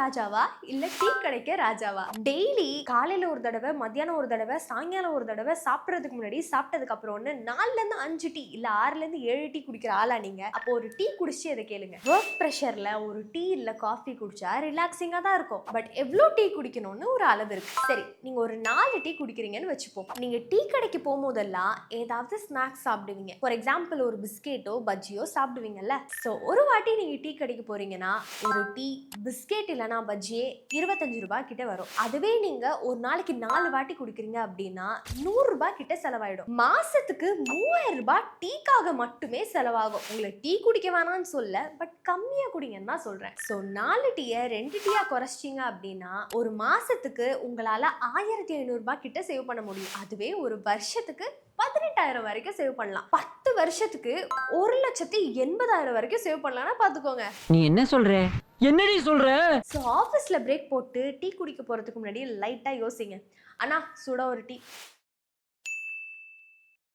ராஜாவா இல்ல டீ கடைக்க ராஜாவா? டெய்லி காலையில ஒரு தடவை, மத்தியானம் ஒரு தடவை, சாயங்காலம் ஒரு தடவை, சாப்பிடுறதுக்கு முன்னாடி, சாப்பிட்டதுக்கு அப்புறம்னு 4ல இருந்து 5 டீ இல்ல 6ல இருந்து 7 டீ குடிக்கிற ஆளா நீங்க? அப்போ ஒரு டீ குடிச்சு இதை கேளுங்க. ஒர்க் பிரஷர்ல ஒரு டீ இல்ல காஃபி குடிச்சா ரிலாக்ஸிங்கா தான் இருக்கும். பட் எவ்வளவு டீ குடிக்கணும்னு ஒரு அளவு இருக்கு. சரி, நீங்க ஒரு 4 டீ குடிக்கிறீங்கன்னு வச்சுப்போம். நீங்க டீ கடைக்கு போகும்போதெல்லாம் ஏதாவது ஸ்நாக்ஸ் சாப்பிடுவீங்க. ஃபார் எக்ஸாம்பிள் ஒரு பிஸ்கெட்டோ பஜ்ஜியோ சாப்பிடுவீங்கல்ல. சோ ஒரு வாட்டி நீங்க டீ கடைக்கு போறீங்கன்னா ஒரு டீ பிஸ்கெட் இல்லனா பஜ்ஜியே 25 ரூபாய் கிட்ட வரும். அதுவே நீங்க ஒரு நாளைக்கு 4 வாட்டி குடிக்கிறீங்க அப்படின்னா 100 ரூபாய் கிட்ட செலவாயிடும். மாசத்துக்கு 3000 ரூபாய் டீக்காக மட்டுமே செலவாகும். உங்களை டீ குடிக்க வேணாம்னு சொல்ல, பட் கம்மியா குடிங்கன்னு தான் சொல்றேன். சோ 4 டீயை 2 டீயா குறைச்சிங்க அப்படின்னா ஒரு மாசத்துக்கு உங்களால 1500 ரூபாய் கிட்ட சேவ் பண்ண முடியும். அதுவே ஒரு வருஷத்துக்கு 18,000 வரைக்கும் சேவ் பண்ணலாம். 10 வருஷத்துக்கு 1,80,000 வரைக்கும் சேவ் பண்ணலாம்னா பாத்துக்கோங்க. நீ என்ன சொல்ற? என்னடி சொல்ற? சோ ஆபீஸ்ல பிரேக் போட்டு டீ குடிக்க போறதுக்கு முன்னாடி லைட்டா யோசிங்க. அண்ணா சுட ஒரு டீ.